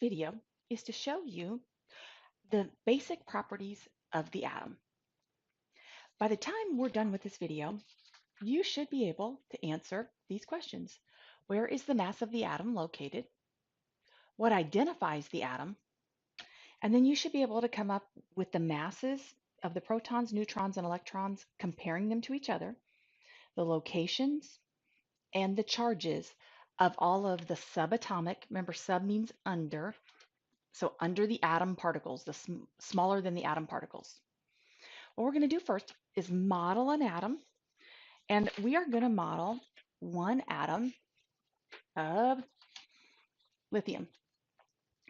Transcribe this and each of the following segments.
video is to show you the basic properties of the atom. By the time we're done with this video, you should be able to answer these questions. Where is the mass of the atom located? What identifies the atom? And then you should be able to come up with the masses of the protons, neutrons, and electrons, comparing them to each other, the locations, and the charges of all of the subatomic, remember sub means under, so under the atom particles, the smaller than the atom particles. What we're going to do first is model an atom, and we are going to model one atom of lithium.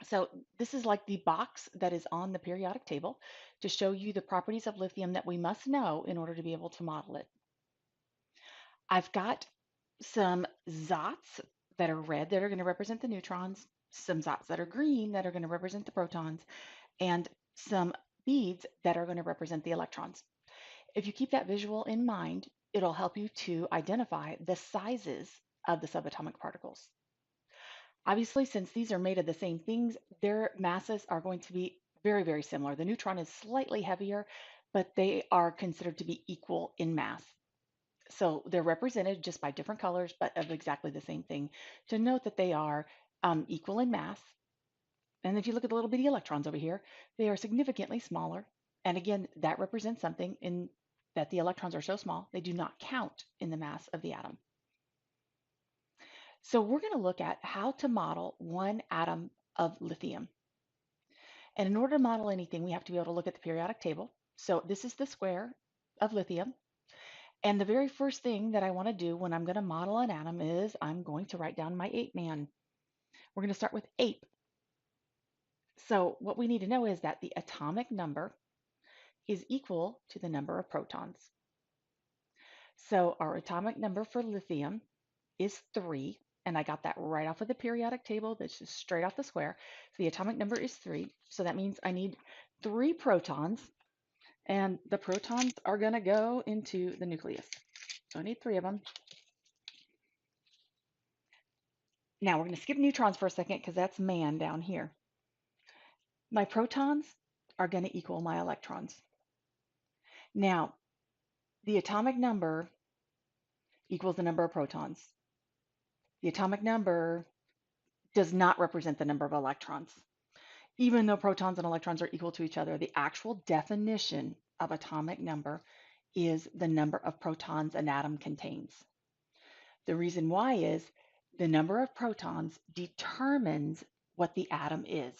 So this is like the box that is on the periodic table to show you the properties of lithium that we must know in order to be able to model it. I've got some dots that are red that are going to represent the neutrons, some dots that are green that are going to represent the protons, and some beads that are going to represent the electrons. If you keep that visual in mind, it'll help you to identify the sizes of the subatomic particles. Obviously, since these are made of the same things, their masses are going to be very, very similar. The neutron is slightly heavier, but they are considered to be equal in mass. So they're represented just by different colors, but of exactly the same thing. To note that they are equal in mass. And if you look at the little bitty electrons over here, they are significantly smaller. And again, that represents something in that the electrons are so small, they do not count in the mass of the atom. So we're going to look at how to model one atom of lithium. And in order to model anything, we have to be able to look at the periodic table. So this is the square of lithium. And the very first thing that I want to do when I'm going to model an atom is I'm going to write down my ape man. We're going to start with ape. So what we need to know is that the atomic number is equal to the number of protons. So our atomic number for lithium is 3, and I got that right off of the periodic table. That's just straight off the square. So the atomic number is 3, so that means I need 3 protons, and the protons are going to go into the nucleus. So I need 3 of them. Now we're going to skip neutrons for a second because that's man down here. My protons are going to equal my electrons. Now, the atomic number equals the number of protons. The atomic number does not represent the number of electrons. Even though protons and electrons are equal to each other, the actual definition of atomic number is the number of protons an atom contains. The reason why is the number of protons determines what the atom is.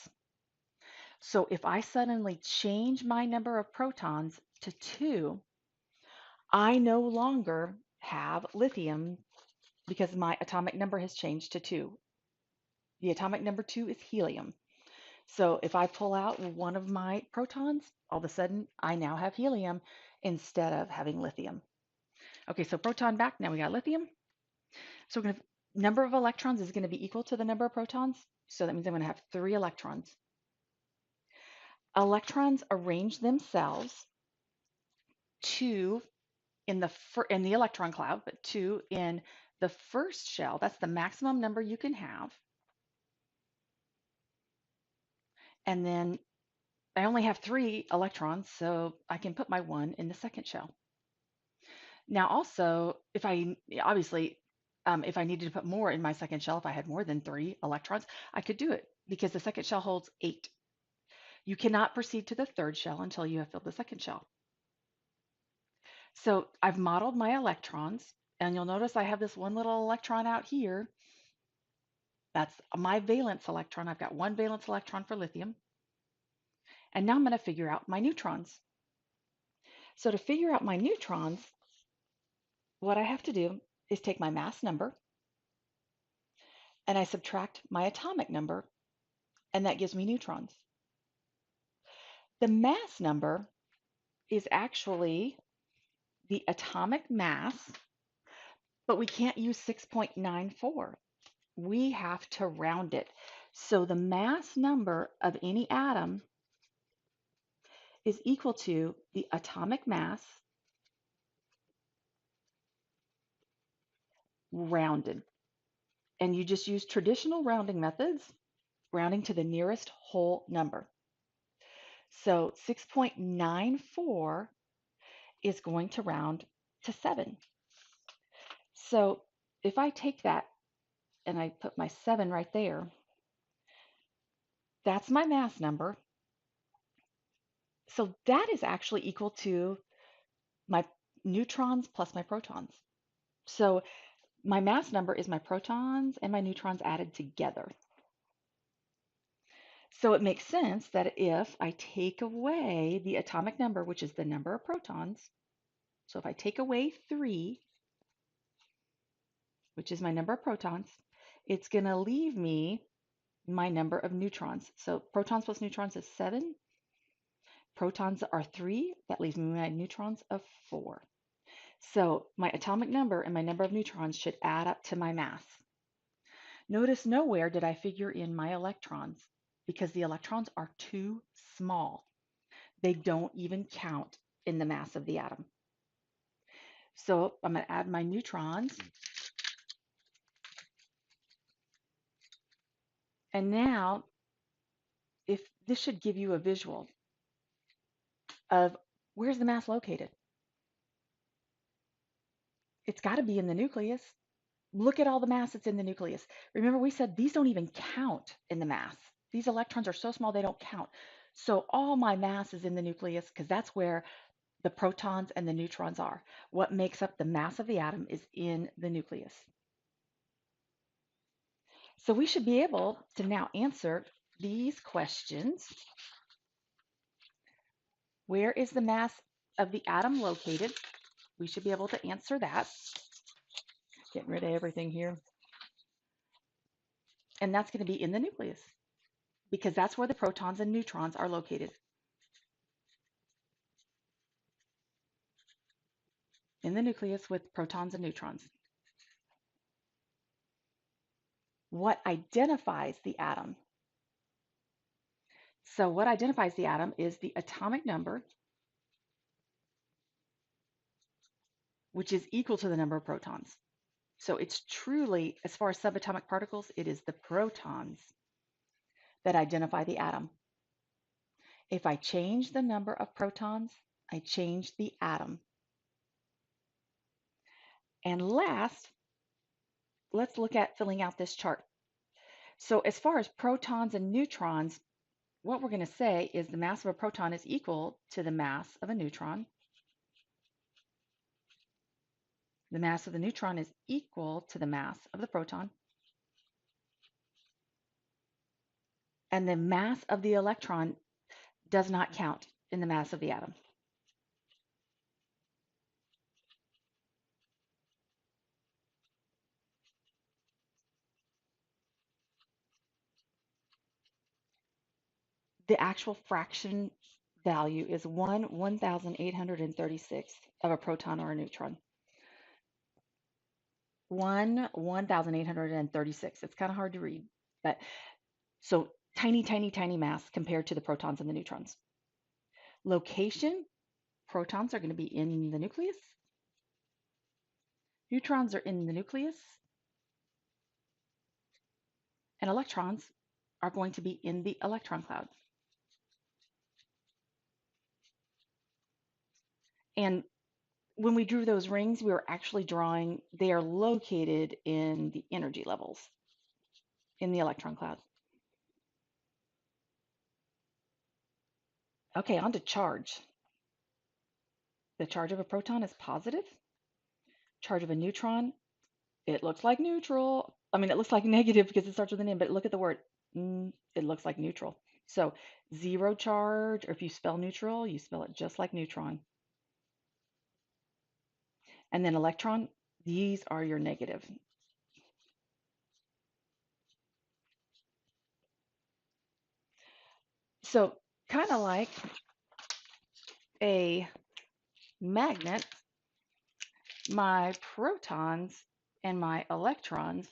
So if I suddenly change my number of protons to 2, I no longer have lithium because my atomic number has changed to 2. The atomic number 2 is helium. So if I pull out one of my protons, all of a sudden I now have helium instead of having lithium. Okay, so proton back, now we got lithium. So we're going to, number of electrons is going to be equal to the number of protons. So that means I'm going to have 3 electrons. Electrons arrange themselves 2 in the electron cloud, but 2 in the first shell. That's the maximum number you can have. And then I only have 3 electrons, so I can put my 1 in the second shell. Now also, if I needed to put more in my second shell, if I had more than 3 electrons, I could do it because the second shell holds 8. You cannot proceed to the third shell until you have filled the second shell. So I've modeled my electrons, and you'll notice I have this one little electron out here. That's my valence electron. I've got 1 valence electron for lithium. And now I'm going to figure out my neutrons. So to figure out my neutrons, what I have to do is take my mass number and I subtract my atomic number, and that gives me neutrons. The mass number is actually the atomic mass, but we can't use 6.94. We have to round it. So the mass number of any atom is equal to the atomic mass rounded. And you just use traditional rounding methods. rounding to the nearest whole number. So 6.94 is going to round to 7. So if I take that and I put my 7 right there, that's my mass number. So that is actually equal to my neutrons plus my protons. So my mass number is my protons and my neutrons added together. So it makes sense that if I take away the atomic number, which is the number of protons, so if I take away 3, which is my number of protons, it's going to leave me my number of neutrons. So protons plus neutrons is 7. Protons are 3. That leaves me my neutrons of 4. So my atomic number and my number of neutrons should add up to my mass. Notice nowhere did I figure in my electrons because the electrons are too small. They don't even count in the mass of the atom. So I'm going to add my neutrons. And now, if this should give you a visual of where's the mass located. It's got to be in the nucleus. Look at all the mass that's in the nucleus. Remember, we said these don't even count in the mass. These electrons are so small they don't count. So all my mass is in the nucleus because that's where the protons and the neutrons are. What makes up the mass of the atom is in the nucleus. So we should be able to now answer these questions. Where is the mass of the atom located? We should be able to answer that. Getting rid of everything here. And that's going to be in the nucleus because that's where the protons and neutrons are located. In the nucleus with protons and neutrons. What identifies the atom? So what identifies the atom is the atomic number, which is equal to the number of protons. So it's truly, as far as subatomic particles, it is the protons that identify the atom. If I change the number of protons, I change the atom. And last, let's look at filling out this chart. So as far as protons and neutrons, what we're going to say is the mass of a proton is equal to the mass of a neutron. The mass of the neutron is equal to the mass of the proton. And the mass of the electron does not count in the mass of the atom. The actual fraction value is 1/1836 of a proton or a neutron. 1/1836. It's kind of hard to read, but so tiny, tiny, tiny mass compared to the protons and the neutrons. Location, protons are going to be in the nucleus. Neutrons are in the nucleus. And electrons are going to be in the electron cloud. And when we drew those rings, we were actually drawing, they are located in the energy levels in the electron cloud. Okay, on to charge. The charge of a proton is positive. Charge of a neutron, it looks like neutral. I mean, it looks like negative because it starts with an N, but look at the word. It looks like neutral. So 0 charge, or if you spell neutral, you spell it just like neutron. And then electron, these are your negative. So kind of like a magnet, my protons and my electrons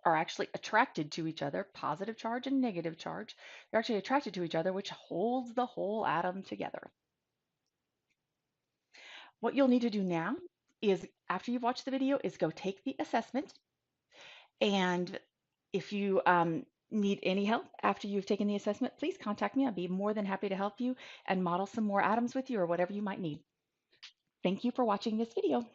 are actually attracted to each other, positive charge and negative charge. They're actually attracted to each other, which holds the whole atom together. What you'll need to do now is, after you've watched the video, is go take the assessment. And if you Need any help after you've taken the assessment, please contact me. I'd be more than happy to help you and model some more atoms with you or whatever you might need. Thank you for watching this video.